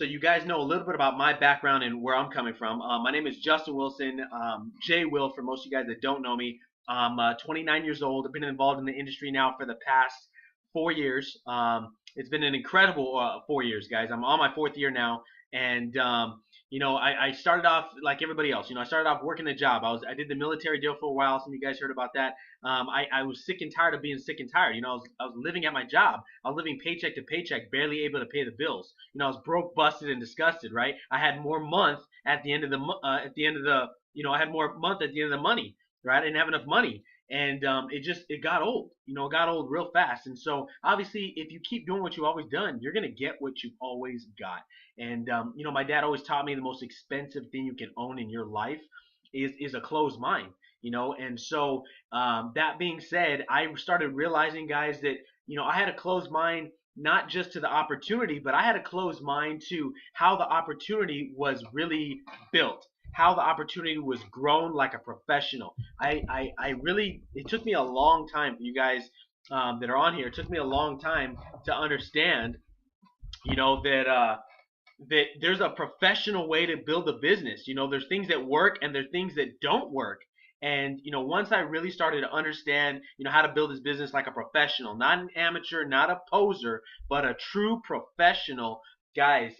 So you guys know a little bit about my background and where I'm coming from. My name is Justin Wilson, Jay Will for most of you guys that don't know me. I'm 29 years old. I've been involved in the industry now for the past 4 years. It's been an incredible 4 years, guys. I'm on my fourth year now, and I started off like everybody else. I started off working a job. I did the military deal for a while. Some of you guys heard about that. I was sick and tired of being sick and tired. I was living at my job. I was living paycheck to paycheck, barely able to pay the bills. I was broke, busted, and disgusted. Right? I had more month at the end of the I had more month at the end of the money. Right? I didn't have enough money, and it got old. It got old real fast. And so obviously, if you keep doing what you've always done, you're gonna get what you've always got. And my dad always taught me the most expensive thing you can own in your life is a closed mind. And so that being said, I started realizing, guys, that I had a closed mind not just to the opportunity, but I had a closed mind to how the opportunity was really built, how the opportunity was grown like a professional. I really, it took me a long time for you guys that are on here. It took me a long time to understand, that there's a professional way to build a business. There's things that work and there's things that don't work. And once I really started to understand, how to build this business like a professional, not an amateur, not a poser, but a true professional, guys,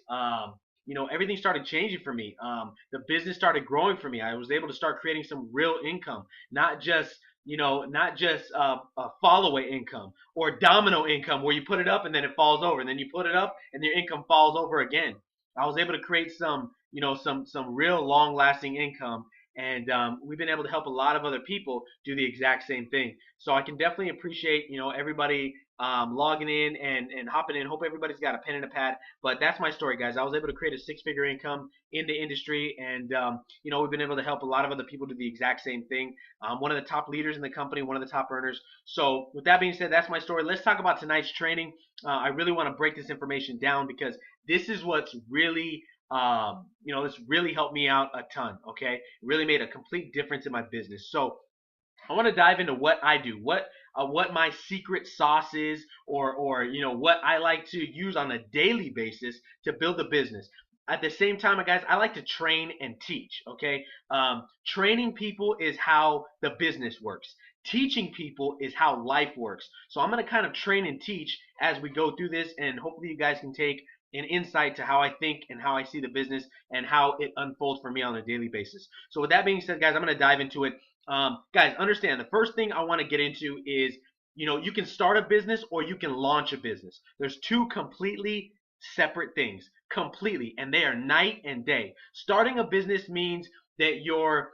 everything started changing for me. The business started growing for me. I was able to start creating some real income, not just a fall away income or domino income where you put it up and then it falls over, and then you put it up and your income falls over again. I was able to create some real long lasting income, and we've been able to help a lot of other people do the exact same thing. So I can definitely appreciate everybody logging in and hopping in. Hope everybody's got a pen and a pad. But that's my story, guys. I was able to create a six-figure income in the industry, and we've been able to help a lot of other people do the exact same thing. One of the top leaders in the company, one of the top earners. So with that being said, that's my story. Let's talk about tonight's training. I really want to break this information down because this is what's really this really helped me out a ton. Okay, it really made a complete difference in my business. So I want to dive into what I do, what my secret sauce is, or what I like to use on a daily basis to build a business. At the same time, guys, I like to train and teach. Okay, training people is how the business works. Teaching people is how life works. So I'm going to kind of train and teach as we go through this, and hopefully you guys can take an insight to how I think and how I see the business and how it unfolds for me on a daily basis. So with that being said, guys, I'm going to dive into it. Guys, understand the first thing I want to get into is, you can start a business or you can launch a business. There's two completely separate things, completely, and they are night and day. Starting a business means that you're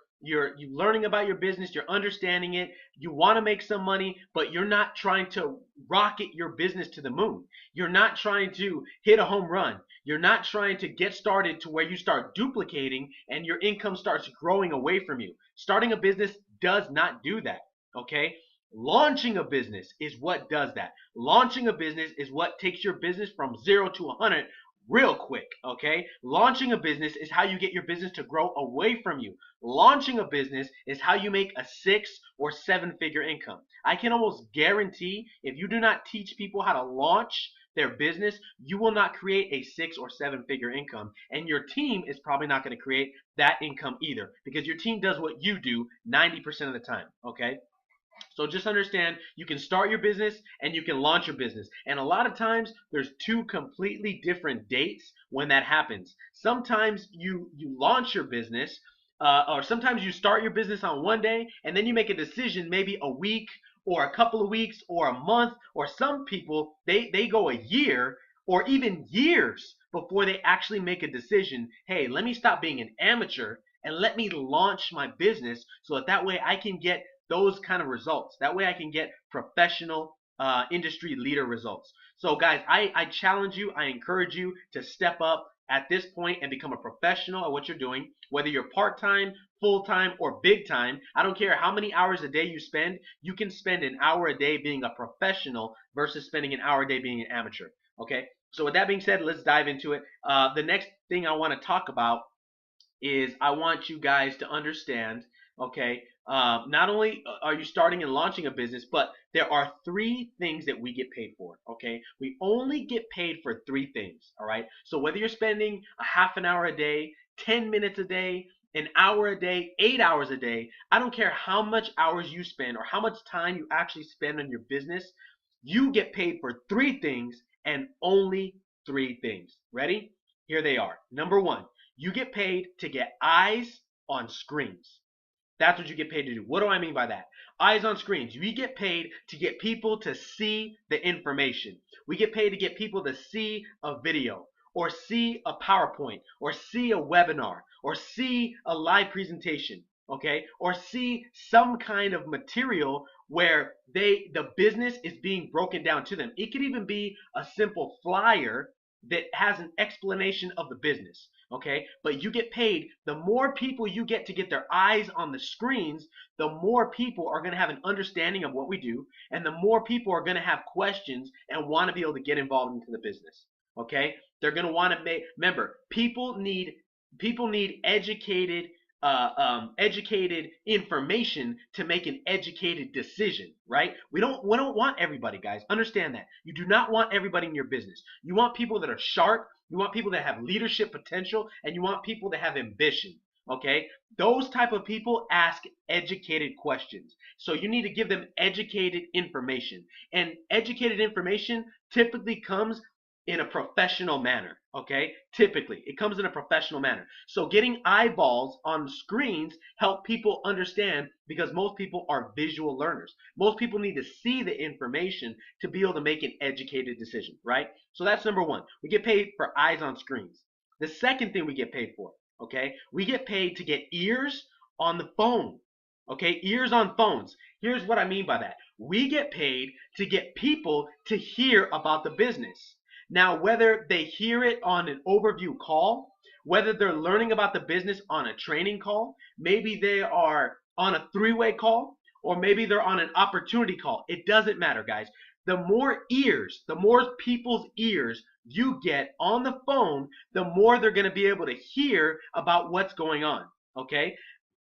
learning about your business, you're understanding it, you want to make some money, but you're not trying to rocket your business to the moon. You're not trying to hit a home run. You're not trying to get started to where you start duplicating and your income starts growing away from you. Starting a business does not do that, okay? Launching a business is what does that. Launching a business is what takes your business from 0 to 100 real quick, okay? Launching a business is how you get your business to grow away from you. Launching a business is how you make a 6 or 7-figure income. I can almost guarantee if you do not teach people how to launch their business, you will not create a 6 or 7-figure income, and your team is probably not going to create that income either, because your team does what you do 90% of the time, okay? So just understand you can start your business and you can launch your business. And a lot of times there's two completely different dates when that happens. Sometimes you launch your business or sometimes you start your business on one day and then you make a decision maybe a week or a couple of weeks or a month, or some people they go a year or even years before they actually make a decision. Hey, let me stop being an amateur and let me launch my business so that way I can get those kind of results. That way I can get professional industry leader results. So guys, I challenge you, I encourage you to step up at this point and become a professional at what you're doing, whether you're part-time, full-time, or big-time. I don't care how many hours a day you spend. You can spend an hour a day being a professional versus spending an hour a day being an amateur. Okay, so with that being said, let's dive into it. The next thing I want to talk about is I want you guys to understand, okay, Not only are you starting and launching a business, but there are three things that we get paid for. Okay, we only get paid for three things. All right. So whether you're spending a half an hour a day, 10 minutes a day, an hour a day, 8 hours a day, I don't care how much hours you spend or how much time you actually spend on your business, you get paid for three things and only three things. Ready? Here they are. Number one, you get paid to get eyes on screens. That's what you get paid to do. What do I mean by that? Eyes on screens. We get paid to get people to see the information. We get paid to get people to see a video or see a PowerPoint or see a webinar or see a live presentation, okay? Or see some kind of material where the business is being broken down to them. It could even be a simple flyer that has an explanation of the business, okay? But you get paid. The more people you get to get their eyes on the screens, the more people are going to have an understanding of what we do, and the more people are going to have questions and want to be able to get involved into the business, okay? They're going to want to make, remember, people need educated information to make an educated decision, right? We don't want everybody, guys. Understand that. You do not want everybody in your business. You want people that are sharp, you want people that have leadership potential, and you want people that have ambition. Okay? Those type of people ask educated questions. So you need to give them educated information. And educated information typically comes in a professional manner, okay? Typically, it comes in a professional manner. So getting eyeballs on screens help people understand because most people are visual learners. Most people need to see the information to be able to make an educated decision, right? So that's number one. We get paid for eyes on screens. The second thing we get paid for, okay? We get paid to get ears on the phone, okay? Ears on phones. Here's what I mean by that. We get paid to get people to hear about the business. Now, whether they hear it on an overview call, whether they're learning about the business on a training call, maybe they are on a three-way call, or maybe they're on an opportunity call. It doesn't matter, guys. The more ears, the more people's ears you get on the phone, the more they're going to be able to hear about what's going on. Okay?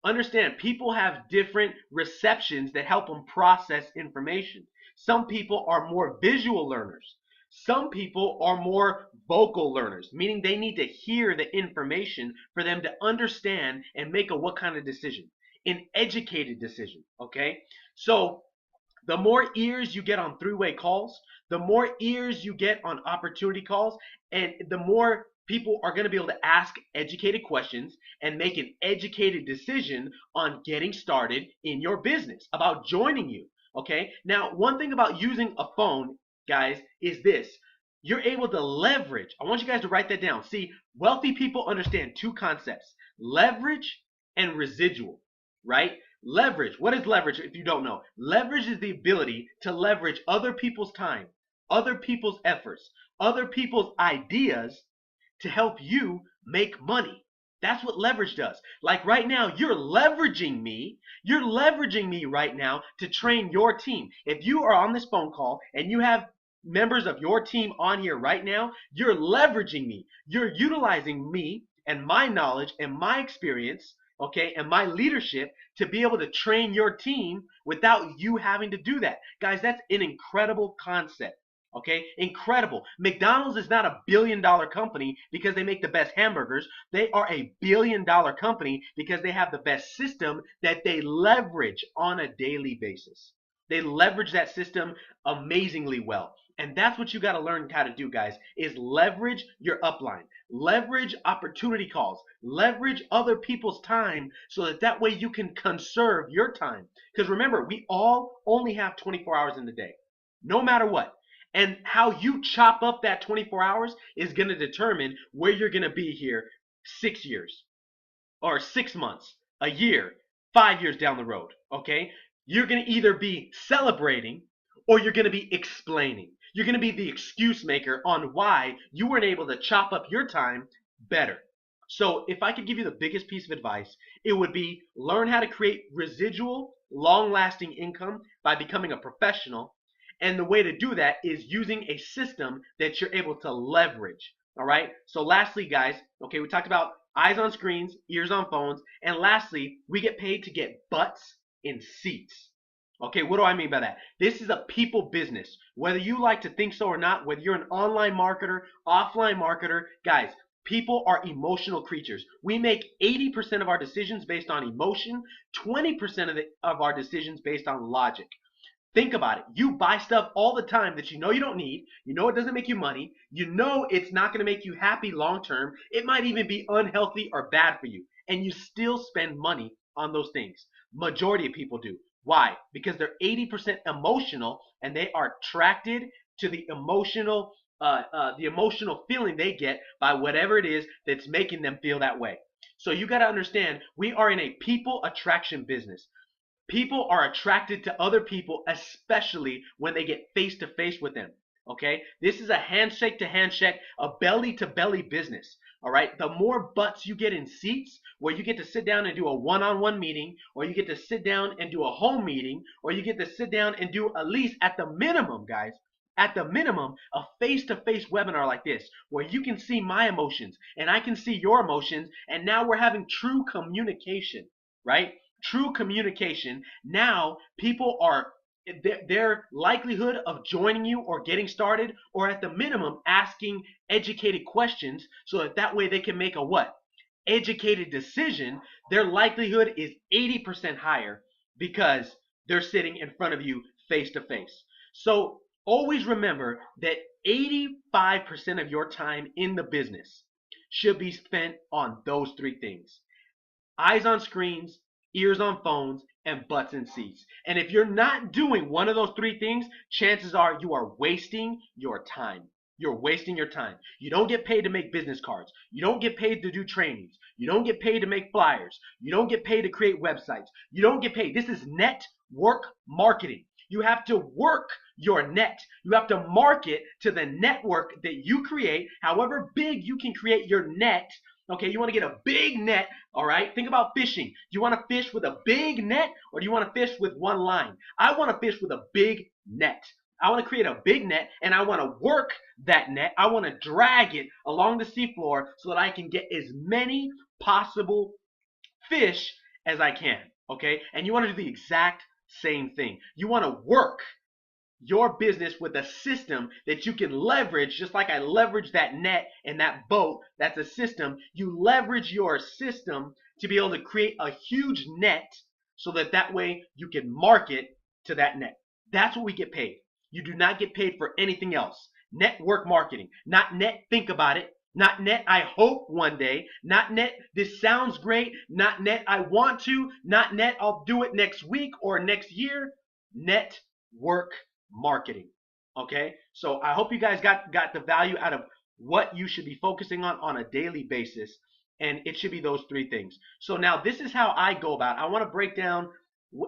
Understand, people have different receptions that help them process information. Some people are more visual learners. Some people are more vocal learners, meaning they need to hear the information for them to understand and make a what kind of decision? An educated decision, okay? So the more ears you get on three-way calls, the more ears you get on opportunity calls, and the more people are going to be able to ask educated questions and make an educated decision on getting started in your business, about joining you, okay? Now, one thing about using a phone, guys, is this. You're able to leverage. I want you guys to write that down. See, wealthy people understand two concepts: leverage and residual, right? Leverage. What is leverage if you don't know? Leverage is the ability to leverage other people's time, other people's efforts, other people's ideas to help you make money. That's what leverage does. Like right now, you're leveraging me. You're leveraging me right now to train your team. If you are on this phone call and you have members of your team on here right now, you're leveraging me. You're utilizing me and my knowledge and my experience, okay, and my leadership to be able to train your team without you having to do that. Guys, that's an incredible concept. Okay, incredible. McDonald's is not a billion-dollar company because they make the best hamburgers. They are a billion-dollar company because they have the best system that they leverage on a daily basis. They leverage that system amazingly well. And that's what you got to learn how to do, guys, is leverage your upline. Leverage opportunity calls. Leverage other people's time so that way you can conserve your time. Because remember, we all only have 24 hours in the day, no matter what. And how you chop up that 24 hours is going to determine where you're going to be here 6 years or 6 months, a year, 5 years down the road. Okay? You're going to either be celebrating or you're going to be explaining. You're going to be the excuse maker on why you weren't able to chop up your time better. So if I could give you the biggest piece of advice, it would be learn how to create residual, long-lasting income by becoming a professional. And the way to do that is using a system that you're able to leverage. All right. So lastly, guys, okay, we talked about eyes on screens, ears on phones. And lastly, we get paid to get butts in seats. Okay, what do I mean by that? This is a people business. Whether you like to think so or not, whether you're an online marketer, offline marketer, guys, people are emotional creatures. We make 80% of our decisions based on emotion, 20% of our decisions based on logic. Think about it. You buy stuff all the time that you know you don't need. You know it doesn't make you money. You know it's not going to make you happy long term. It might even be unhealthy or bad for you. And you still spend money on those things. Majority of people do. Why? Because they're 80% emotional and they are attracted to the emotional feeling they get by whatever it is that's making them feel that way. So you got to understand, we are in a people attraction business. People are attracted to other people, especially when they get face to face with them. Okay, this is a handshake to handshake, a belly to belly business. All right, the more butts you get in seats where you get to sit down and do a one-on-one meeting, or you get to sit down and do a home meeting, or you get to sit down and do at least at the minimum, guys, at the minimum, a face-to-face webinar like this, where you can see my emotions and I can see your emotions, and now we're having true communication, right? True communication. Now people are, their likelihood of joining you or getting started, or at the minimum asking educated questions, so that way they can make a what? Educated decision. Their likelihood is 80% higher because they're sitting in front of you face to face. So always remember that 85% of your time in the business should be spent on those three things: eyes on screens, ears on phones, and butts in seats. And if you're not doing one of those three things, chances are you are wasting your time. You're wasting your time. You don't get paid to make business cards. You don't get paid to do trainings. You don't get paid to make flyers. You don't get paid to create websites. You don't get paid. This is network marketing. You have to work your net. You have to market to the network that you create. However big you can create your net. Okay, you want to get a big net, all right? Think about fishing. Do you want to fish with a big net, or do you want to fish with one line? I want to fish with a big net. I want to create a big net, and I want to work that net. I want to drag it along the seafloor so that I can get as many possible fish as I can, okay? And you want to do the exact same thing. You want to work your business with a system that you can leverage, just like I leverage that net and that boat. That's a system. You leverage your system to be able to create a huge net so that way you can market to that net. That's what we get paid. You do not get paid for anything else. Network marketing, not net think about it, not net I hope one day, not net this sounds great, not net I want to, not net I'll do it next week or next year. Network marketing. Okay, so I hope you guys got the value out of what you should be focusing on a daily basis, and it should be those three things. So now this is how I go about. I want to break down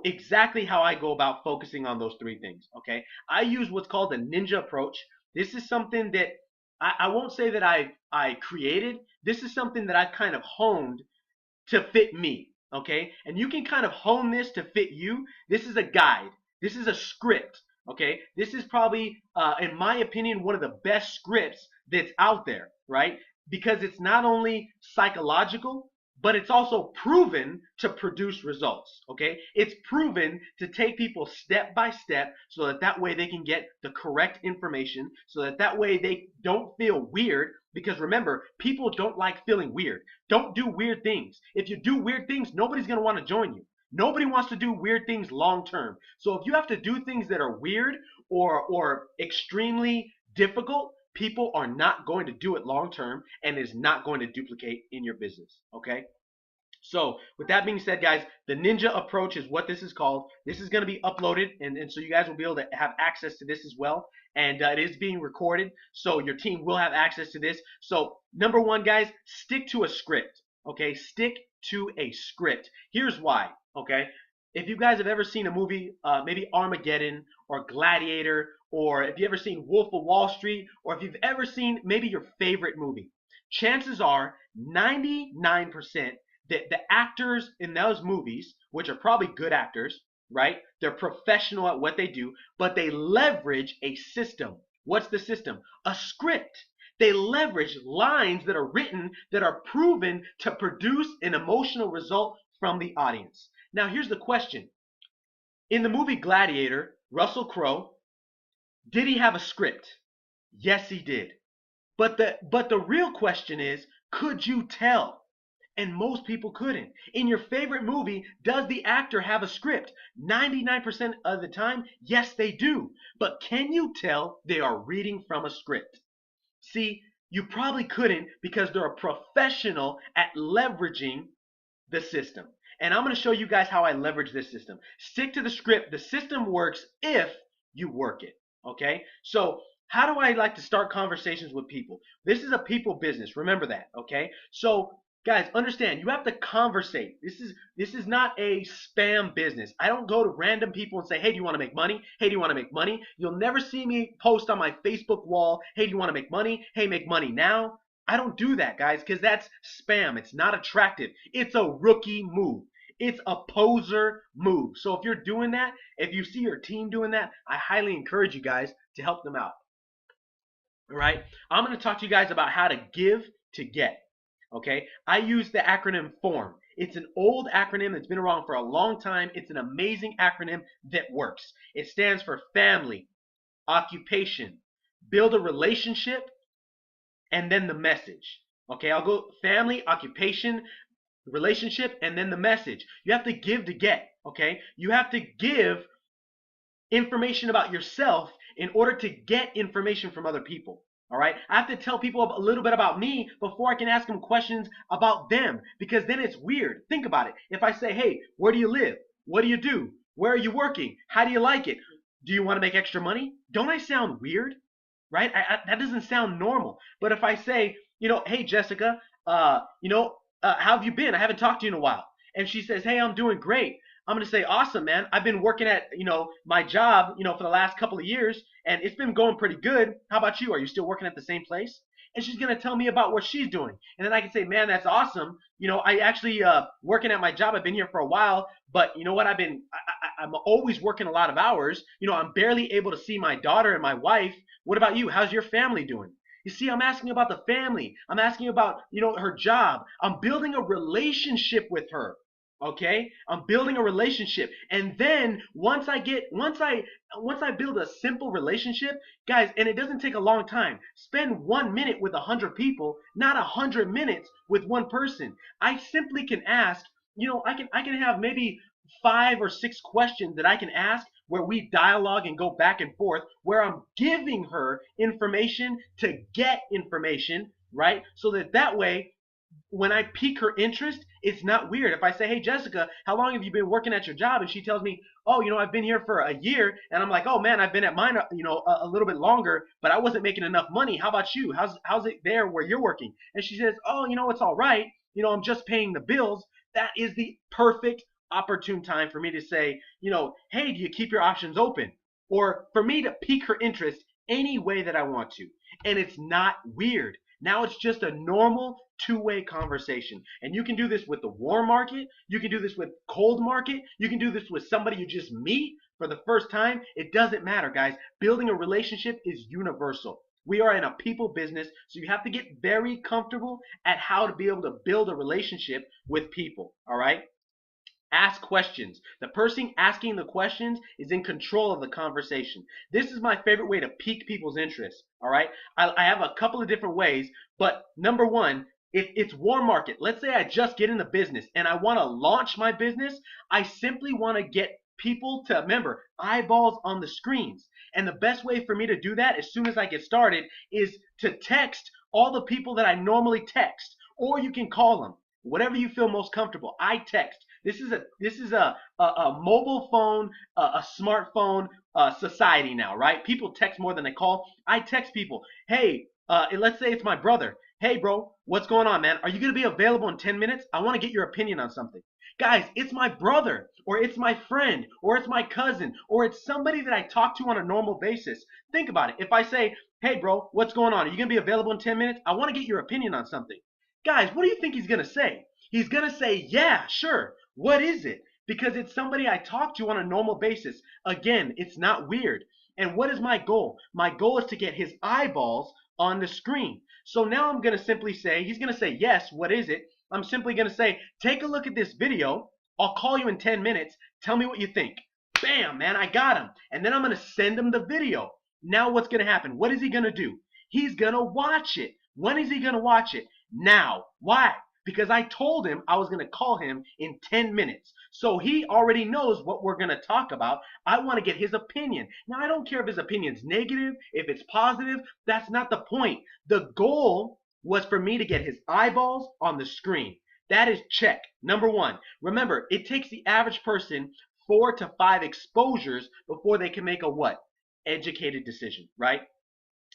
exactly how I go about focusing on those three things. Okay, I use what's called the ninja approach. This is something that I won't say that I created. This is something that I've kind of honed to fit me. Okay, and you can kind of hone this to fit you. This is a guide. This is a script. Okay, this is probably, in my opinion, one of the best scripts that's out there, right? Because it's not only psychological, but it's also proven to produce results, okay? It's proven to take people step by step so that way they can get the correct information, so that way they don't feel weird, because remember, people don't like feeling weird. Don't do weird things. If you do weird things, nobody's going to want to join you. Nobody wants to do weird things long term. So if you have to do things that are weird or extremely difficult, people are not going to do it long term, and is not going to duplicate in your business. Okay? So with that being said, guys, the ninja approach is what this is called. This is going to be uploaded, and so you guys will be able to have access to this as well. And it is being recorded, so your team will have access to this. So number one, guys, stick to a script. Okay? Stick to a script. Here's why. Okay, if you guys have ever seen a movie, maybe Armageddon or Gladiator, or if you ever seen Wolf of Wall Street, or if you've ever seen maybe your favorite movie, chances are 99% that the actors in those movies, which are probably good actors, right? They're professional at what they do, but they leverage a system. What's the system? A script. They leverage lines that are written that are proven to produce an emotional result from the audience. Now, here's the question. In the movie Gladiator, Russell Crowe, did he have a script? Yes, he did. But the real question is, could you tell? And most people couldn't. In your favorite movie, does the actor have a script? 99% of the time, yes, they do. But can you tell they are reading from a script? See, you probably couldn't because they're a professional at leveraging the system. And I'm going to show you guys how I leverage this system. Stick to the script. The system works if you work it. Okay? So, how do I like to start conversations with people? This is a people business. Remember that. Okay? So, guys, understand, you have to conversate. This is not a spam business. I don't go to random people and say, "Hey, do you want to make money? Hey, do you want to make money?" You'll never see me post on my Facebook wall, "Hey, do you want to make money? Hey, make money now." I don't do that, guys, because that's spam. It's not attractive. It's a rookie move. It's a poser move. So if you're doing that, if you see your team doing that, I highly encourage you guys to help them out. All right? I'm going to talk to you guys about how to give to get. Okay? I use the acronym FORM. It's an old acronym that's been around for a long time. It's an amazing acronym that works. It stands for family, occupation, build a relationship, and then the message. Okay, I'll go family, occupation, relationship, and then the message. You have to give to get. Okay, you have to give information about yourself in order to get information from other people. All right, I have to tell people a little bit about me before I can ask them questions about them, because then it's weird. Think about it. If I say, "Hey, where do you live? What do you do? Where are you working? How do you like it? Do you want to make extra money?" Don't I sound weird? Right? That doesn't sound normal. But if I say, "Hey, Jessica, how have you been? I haven't talked to you in a while." And she says, "Hey, I'm doing great." I'm going to say, "Awesome, man. I've been working at, my job, for the last couple of years, and it's been going pretty good. How about you? Are you still working at the same place?" And she's going to tell me about what she's doing. And then I can say, "Man, that's awesome. I actually working at my job. I've been here for a while, but you know what? I'm always working a lot of hours. I'm barely able to see my daughter and my wife. What about you? How's your family doing?" You see, I'm asking about the family. I'm asking about, her job. I'm building a relationship with her. Okay? I'm building a relationship. And then once I build a simple relationship, guys, and it doesn't take a long time. Spend 1 minute with 100 people, not 100 minutes with one person. I simply can ask, I can have maybe 5 or 6 questions that I can ask where we dialogue and go back and forth, where I'm giving her information to get information, right? So that way, when I pique her interest, it's not weird. If I say, "Hey, Jessica, how long have you been working at your job?" And she tells me, "Oh, I've been here for a year," and I'm like, "Oh man, I've been at mine, a little bit longer, but I wasn't making enough money. How about you? How's it there where you're working?" And she says, "Oh, it's all right. I'm just paying the bills." That is the perfect opportune time for me to say, "Hey, do you keep your options open?" Or for me to pique her interest any way that I want to. And it's not weird. Now it's just a normal two-way conversation. And you can do this with the warm market. You can do this with cold market. You can do this with somebody you just meet for the first time. It doesn't matter, guys. Building a relationship is universal. We are in a people business, so you have to get very comfortable at how to be able to build a relationship with people, all right? Ask questions. The person asking the questions is in control of the conversation. This is my favorite way to pique people's interest. All right. I have a couple of different ways, but number one, if it's warm market, let's say I just get in the business and I want to launch my business, I simply want to get people to, remember, eyeballs on the screens. And the best way for me to do that as soon as I get started is to text all the people that I normally text, or you can call them. Whatever you feel most comfortable. I text. This is a mobile phone, a smartphone society now, right? People text more than they call. I text people. "Hey, let's say it's my brother. Hey, bro, what's going on, man? Are you gonna be available in 10 minutes? I want to get your opinion on something." Guys, it's my brother, or it's my friend, or it's my cousin, or it's somebody that I talk to on a normal basis. Think about it. If I say, "Hey, bro, what's going on? Are you gonna be available in 10 minutes? I want to get your opinion on something." Guys, what do you think he's going to say? He's going to say, "Yeah, sure. What is it?" Because it's somebody I talk to on a normal basis. Again, it's not weird. And what is my goal? My goal is to get his eyeballs on the screen. So now I'm going to simply say, he's going to say, "Yes, what is it?" I'm simply going to say, "Take a look at this video. I'll call you in 10 minutes. Tell me what you think." Bam, man, I got him. And then I'm going to send him the video. Now what's going to happen? What is he going to do? He's going to watch it. When is he going to watch it? Now. Why? Because I told him I was going to call him in 10 minutes. So he already knows what we're going to talk about. I want to get his opinion. Now, I don't care if his opinion's negative, if it's positive. That's not the point. The goal was for me to get his eyeballs on the screen. That is check. Number one. Remember, it takes the average person 4 to 5 exposures before they can make a what? Educated decision, right?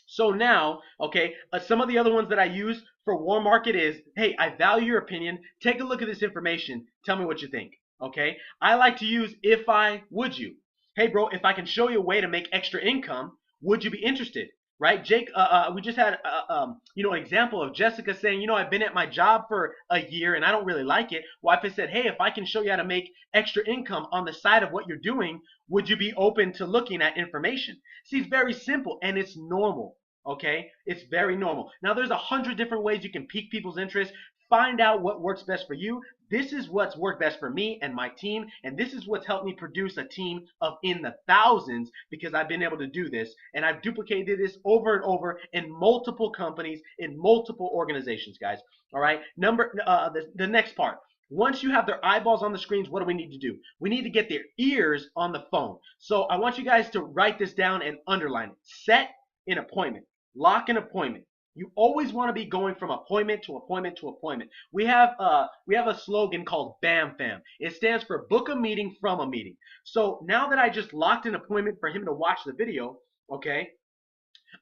So now, okay, some of the other ones that I use for warm market is, hey, I value your opinion. Take a look at this information. Tell me what you think, okay? I like to use if I, would you? Hey, bro, if I can show you a way to make extra income, would you be interested? Right, Jake, we just had, an example of Jessica saying, I've been at my job for a year and I don't really like it. Wife has said, hey, if I can show you how to make extra income on the side of what you're doing, would you be open to looking at information? See, it's very simple and it's normal. Okay, it's very normal. Now, there's 100 different ways you can pique people's interest. Find out what works best for you. This is what's worked best for me and my team, and this is what's helped me produce a team of in the thousands because I've been able to do this, and I've duplicated this over and over in multiple companies, in multiple organizations, guys. All right, the next part. Once you have their eyeballs on the screens, what do we need to do? We need to get their ears on the phone. So I want you guys to write this down and underline it. Set an appointment. Lock an appointment. You always want to be going from appointment to appointment to appointment. We have a slogan called BAM Fam. It stands for book a meeting from a meeting. So now that I just locked an appointment for him to watch the video, okay,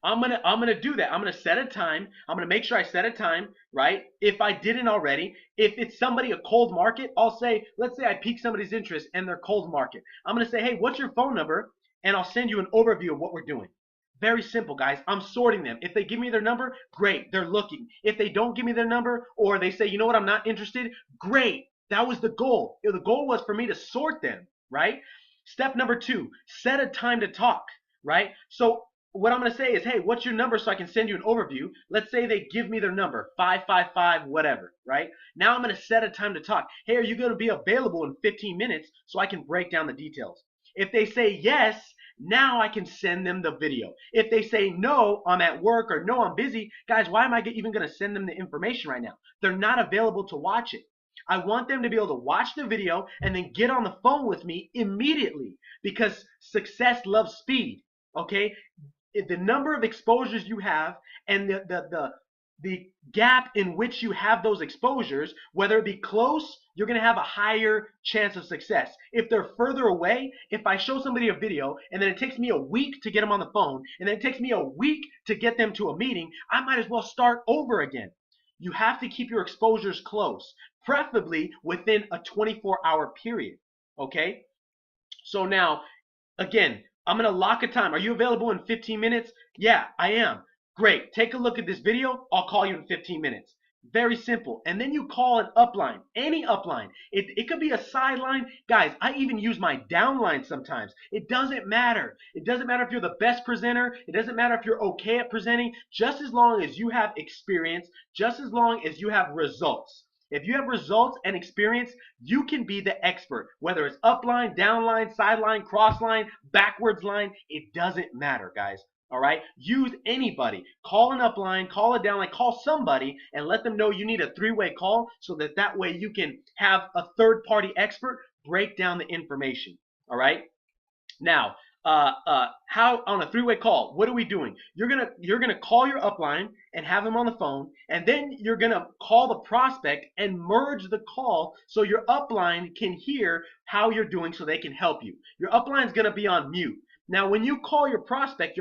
I'm gonna do that. I'm gonna set a time. I'm gonna make sure I set a time, right? If I didn't already, if it's somebody a cold market, I'll say, let's say I pique somebody's interest and they're cold market. I'm gonna say, hey, what's your phone number? And I'll send you an overview of what we're doing. Very simple, guys. I'm sorting them. If they give me their number, great. They're looking. If they don't give me their number or they say, you know what, I'm not interested, great. That was the goal. The goal was for me to sort them, right? Step number 2, set a time to talk, right? So what I'm going to say is, hey, what's your number so I can send you an overview? Let's say they give me their number, 555, whatever, right? Now I'm going to set a time to talk. Hey, are you going to be available in 15 minutes so I can break down the details? If they say yes, now I can send them the video. If they say no, I'm at work, or no, I'm busy, guys, why am I even going to send them the information right now? They're not available to watch it. I want them to be able to watch the video and then get on the phone with me immediately because success loves speed, okay? The number of exposures you have and the gap in which you have those exposures, whether it be close, you're going to have a higher chance of success. If they're further away, if I show somebody a video and then it takes me a week to get them on the phone and then it takes me a week to get them to a meeting, I might as well start over again. You have to keep your exposures close, preferably within a 24-hour period, okay? So now, again, I'm going to lock a time. Are you available in 15 minutes? Yeah, I am. Great. Take a look at this video. I'll call you in 15 minutes. Very simple. And then you call an upline, any upline. It could be a sideline. Guys, I even use my downline sometimes. It doesn't matter. It doesn't matter if you're the best presenter. It doesn't matter if you're okay at presenting. Just as long as you have experience, just as long as you have results. If you have results and experience, you can be the expert. Whether it's upline, downline, sideline, crossline, backwards line, it doesn't matter, guys. All right? Use anybody. Call an upline, call a downline, call somebody, and let them know you need a 3-way call so that way you can have a third-party expert break down the information. All right? Now, how on a 3-way call, what are we doing? You're gonna call your upline and have them on the phone, and then you're gonna call the prospect and merge the call so your upline can hear how you're doing so they can help you. Your upline is gonna be on mute. Now, when you call your prospect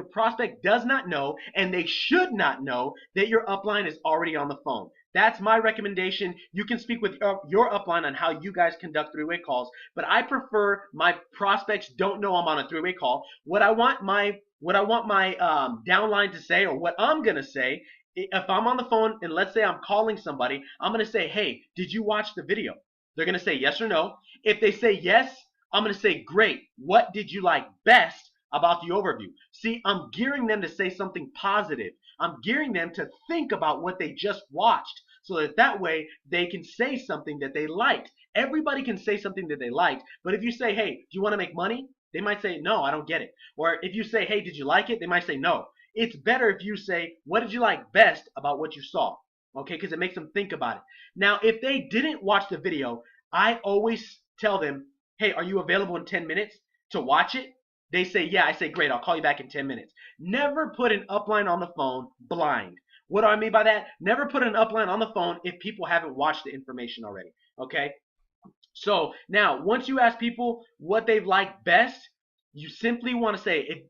does not know, and they should not know, that your upline is already on the phone. That's my recommendation. You can speak with your upline on how you guys conduct 3-way calls, but I prefer my prospects don't know I'm on a 3-way call. What I want my downline to say, or what I'm gonna say, if I'm on the phone and let's say I'm calling somebody, I'm gonna say, hey, did you watch the video? They're gonna say yes or no. If they say yes, I'm gonna say, great. What did you like best about the overview? See, I'm gearing them to say something positive. I'm gearing them to think about what they just watched so that way they can say something that they liked. Everybody can say something that they liked, but if you say, hey, do you want to make money? They might say, no, I don't get it. Or if you say, hey, did you like it? They might say, no. It's better if you say, what did you like best about what you saw? Okay, because it makes them think about it. Now, if they didn't watch the video, I always tell them, hey, are you available in 10 minutes to watch it? They say, yeah. I say, great, I'll call you back in 10 minutes. Never put an upline on the phone blind. What do I mean by that? Never put an upline on the phone if people haven't watched the information already. Okay? So now, once you ask people what they've liked best, you simply want to say,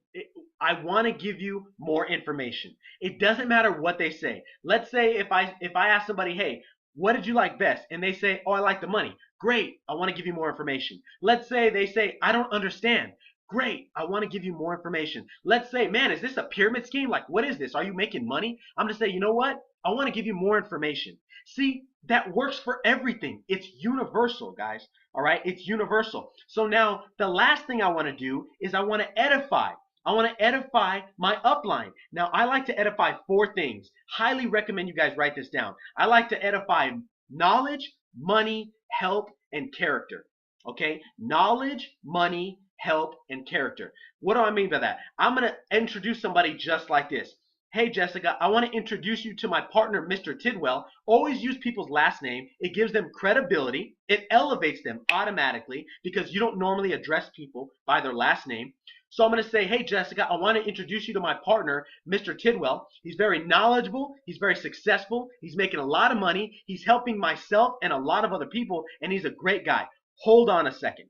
I want to give you more information. It doesn't matter what they say. Let's say if I ask somebody, hey, what did you like best? And they say, oh, I like the money. Great, I want to give you more information. Let's say they say, I don't understand. Great, I want to give you more information. Let's say, man, is this a pyramid scheme? Like, what is this? Are you making money? I'm going to say, you know what? I want to give you more information. See, that works for everything. It's universal, guys. All right, it's universal. So now the last thing I want to do is I want to edify. I want to edify my upline. Now, I like to edify 4 things. Highly recommend you guys write this down. I like to edify knowledge, money, help, and character. Okay? Knowledge, money, help, and character. What do I mean by that? I'm going to introduce somebody just like this. Hey, Jessica, I want to introduce you to my partner, Mr. Tidwell. Always use people's last name. It gives them credibility. It elevates them automatically because you don't normally address people by their last name. So I'm going to say, hey, Jessica, I want to introduce you to my partner, Mr. Tidwell. He's very knowledgeable. He's very successful. He's making a lot of money. He's helping myself and a lot of other people, and he's a great guy. Hold on a second.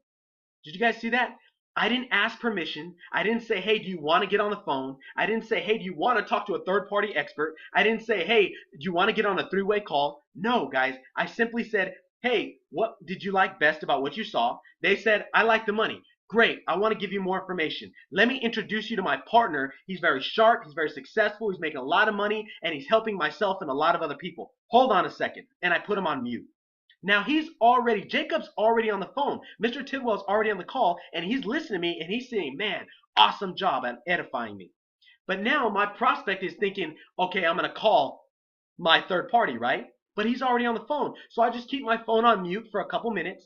Did you guys see that? I didn't ask permission. I didn't say, hey, do you want to get on the phone? I didn't say, hey, do you want to talk to a third-party expert? I didn't say, hey, do you want to get on a 3-way call? No, guys. I simply said, hey, what did you like best about what you saw? They said, I like the money. Great, I want to give you more information. Let me introduce you to my partner. He's very sharp, he's very successful, he's making a lot of money, and he's helping myself and a lot of other people. Hold on a second. And I put him on mute. Now Jacob's already on the phone. Mr. Tidwell's already on the call, and he's listening to me, and he's saying, man, awesome job at edifying me. But now my prospect is thinking, okay, I'm going to call my third party, right? But he's already on the phone. So I just keep my phone on mute for a couple minutes.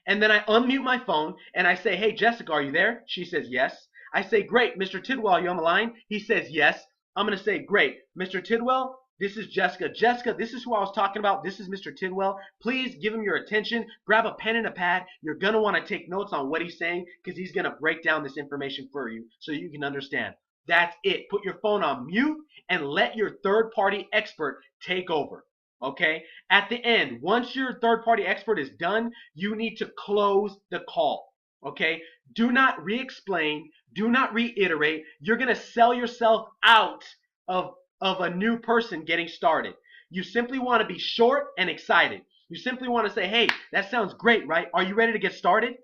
And then I unmute my phone and I say, hey, Jessica, are you there? She says, yes. I say, great, Mr. Tidwell, are you on the line? He says, yes. I'm going to say, great, Mr. Tidwell, this is Jessica. Jessica, this is who I was talking about. This is Mr. Tidwell. Please give him your attention. Grab a pen and a pad. You're going to want to take notes on what he's saying because he's going to break down this information for you so you can understand. That's it. Put your phone on mute and let your third-party expert take over. Okay? At the end, once your third-party expert is done, you need to close the call. Okay? Do not re-explain. Do not reiterate. You're going to sell yourself out of a new person getting started. You simply want to be short and excited. You simply want to say, hey, that sounds great, right? Are you ready to get started?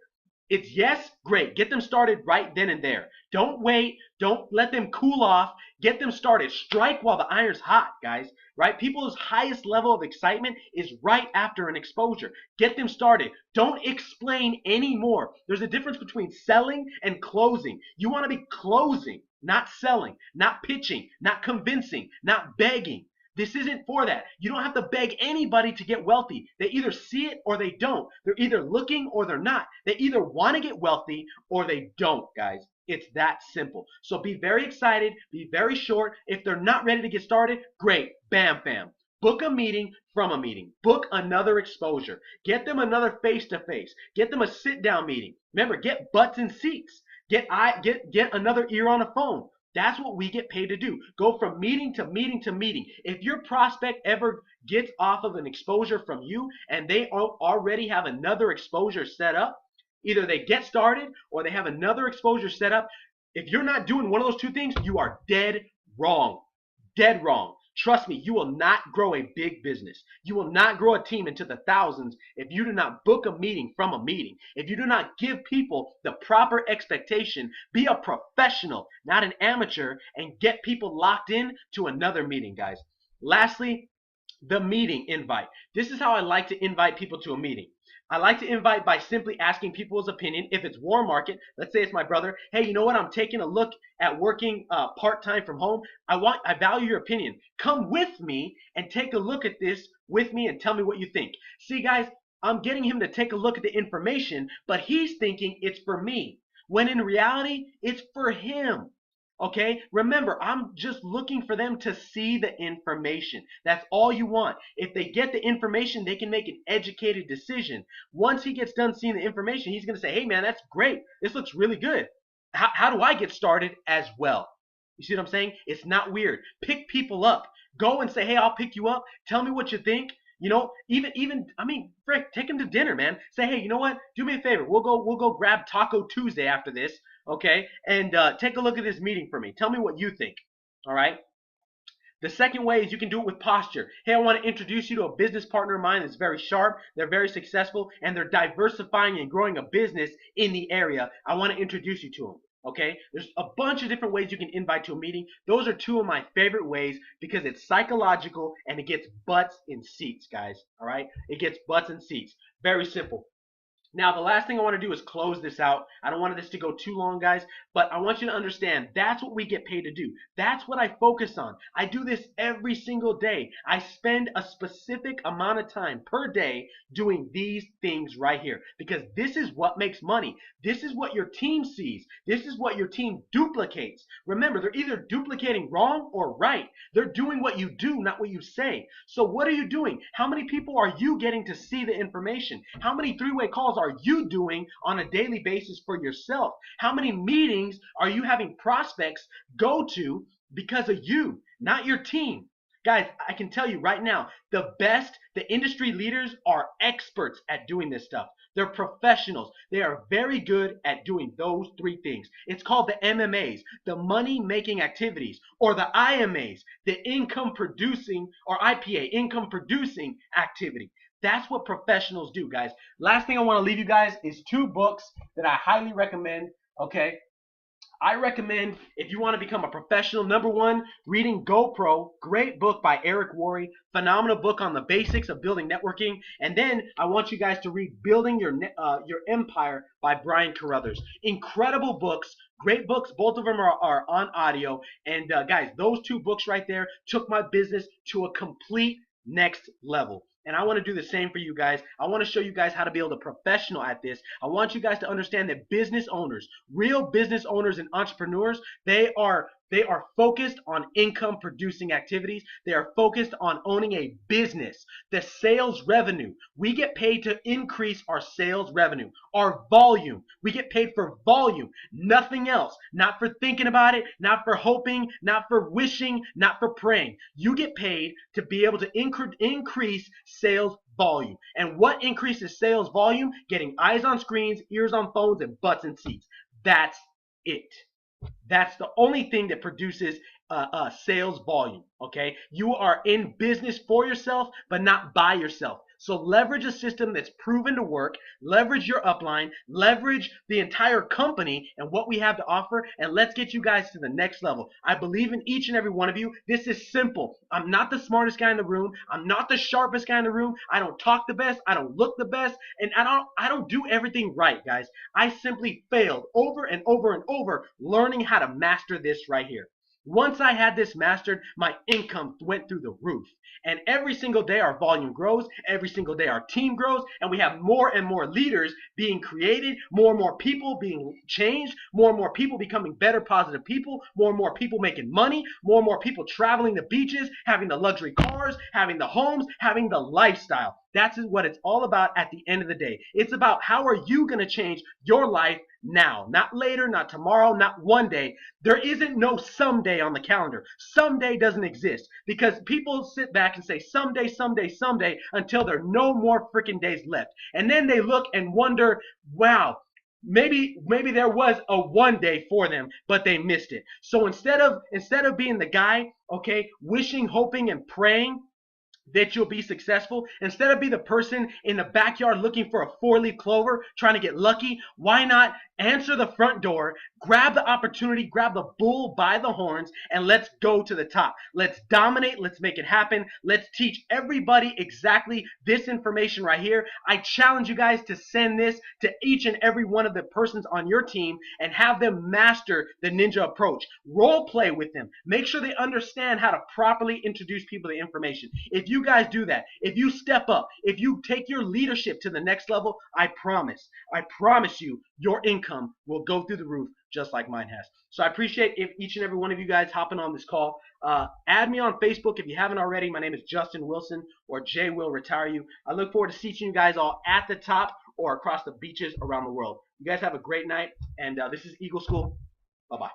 It's yes, great. Get them started right then and there. Don't wait. Don't let them cool off. Get them started. Strike while the iron's hot, guys. Right? People's highest level of excitement is right after an exposure. Get them started. Don't explain anymore. There's a difference between selling and closing. You want to be closing, not selling, not pitching, not convincing, not begging. This isn't for that. You don't have to beg anybody to get wealthy. They either see it or they don't. They're either looking or they're not. They either want to get wealthy or they don't, guys. It's that simple. So be very excited. Be very short. If they're not ready to get started, great. Bam, bam. Book a meeting from a meeting. Book another exposure. Get them another face-to-face. Get them a sit-down meeting. Remember, get butts in seats. Get another ear on a phone. That's what we get paid to do. Go from meeting to meeting to meeting. If your prospect ever gets off of an exposure from you and they already have another exposure set up, either they get started or they have another exposure set up. If you're not doing one of those two things, you are dead wrong. Dead wrong. Trust me, you will not grow a big business. You will not grow a team into the thousands if you do not book a meeting from a meeting. If you do not give people the proper expectation, be a professional, not an amateur, and get people locked in to another meeting, guys. Lastly, the meeting invite. This is how I like to invite people to a meeting. I like to invite by simply asking people's opinion. If it's warm market, let's say it's my brother. Hey, you know what? I'm taking a look at working part-time from home. I value your opinion. Come with me and take a look at this with me and tell me what you think. See, guys, I'm getting him to take a look at the information, but he's thinking it's for me. when in reality, it's for him. Okay, remember, I'm just looking for them to see the information. That's all you want. If they get the information, they can make an educated decision. Once he gets done seeing the information, he's going to say, hey man, that's great. This looks really good. How do I get started as well? You see what I'm saying? It's not weird. Pick people up. Go and say, hey, I'll pick you up. Tell me what you think. I mean, frick, take him to dinner, man. Say, hey, you know what? Do me a favor. We'll go grab Taco Tuesday after this, okay? And take a look at this meeting for me. Tell me what you think. All right? The second way is you can do it with posture. Hey, I want to introduce you to a business partner of mine that's very sharp, they're very successful, and they're diversifying and growing a business in the area. I want to introduce you to them. Okay, there's a bunch of different ways you can invite to a meeting. Those are two of my favorite ways because it's psychological and it gets butts in seats, guys. All right, it gets butts in seats. Very simple. Now, the last thing I want to do is close this out. I don't want this to go too long, guys, but I want you to understand that's what we get paid to do. That's what I focus on. I do this every single day. I spend a specific amount of time per day doing these things right here because this is what makes money. This is what your team sees. This is what your team duplicates. Remember, they're either duplicating wrong or right. They're doing what you do, not what you say. So what are you doing? How many people are you getting to see the information? How many three-way calls are you doing on a daily basis for yourself? How many meetings are you having prospects go to because of you, not your team? Guys, I can tell you right now, the industry leaders are experts at doing this stuff. They're professionals. They are very good at doing those three things. It's called the MMAs, the money making activities, or the IMAs, the income producing, or IPA, income producing activity. That's what professionals do, guys. Last thing I want to leave you guys is two books that I highly recommend, okay? I recommend, if you want to become a professional, number one, reading GoPro, great book by Eric Worre, phenomenal book on the basics of building networking. And then I want you guys to read Building Your Empire by Brian Carruthers. Incredible books, great books. Both of them are on audio. And guys, those two books right there took my business to a complete next level. And I want to do the same for you guys. I want to show you guys how to be able to professional at this. I want you guys to understand that business owners, real business owners and entrepreneurs, they are focused on income producing activities. They are focused on owning a business. The sales revenue. We get paid to increase our sales revenue, our volume. We get paid for volume, nothing else. Not for thinking about it, not for hoping, not for wishing, not for praying. You get paid to be able to increase sales volume. And what increases sales volume? Getting eyes on screens, ears on phones, and butts in seats. That's it. That's the only thing that produces sales volume, okay? You are in business for yourself, but not by yourself. So leverage a system that's proven to work, leverage your upline, leverage the entire company and what we have to offer, and let's get you guys to the next level. I believe in each and every one of you. This is simple. I'm not the smartest guy in the room. I'm not the sharpest guy in the room. I don't talk the best. I don't look the best. And I don't do everything right, guys. I simply failed over and over and over learning how to master this right here. Once I had this mastered, my income went through the roof. And every single day our volume grows, every single day our team grows, and we have more and more leaders being created, more and more people being changed, more and more people becoming better, positive people, more and more people making money, more and more people traveling the beaches, having the luxury cars, having the homes, having the lifestyle. That's what it's all about at the end of the day. It's about how are you going to change your life now, not later, not tomorrow, not one day. There isn't no someday on the calendar. Someday doesn't exist because people sit back and say someday, someday, someday until there are no more freaking days left. And then they look and wonder, wow, maybe there was a one day for them, but they missed it. So instead of being the guy, okay, wishing, hoping, and praying that you'll be successful, instead of be the person in the backyard looking for a four-leaf clover trying to get lucky, why not answer the front door, grab the opportunity, grab the bull by the horns, and let's go to the top. Let's dominate. Let's make it happen. Let's teach everybody exactly this information right here. I challenge you guys to send this to each and every one of the persons on your team and have them master the ninja approach. Role play with them. Make sure they understand how to properly introduce people to information. If you you guys do that, if you step up, if you take your leadership to the next level, I promise you, your income will go through the roof just like mine has. So I appreciate if each and every one of you guys hopping on this call. Add me on Facebook if you haven't already. My name is Justin Wilson, or Jay Will Retire You. I look forward to seeing you guys all at the top or across the beaches around the world. You guys have a great night, and this is Eagle School. Bye-bye.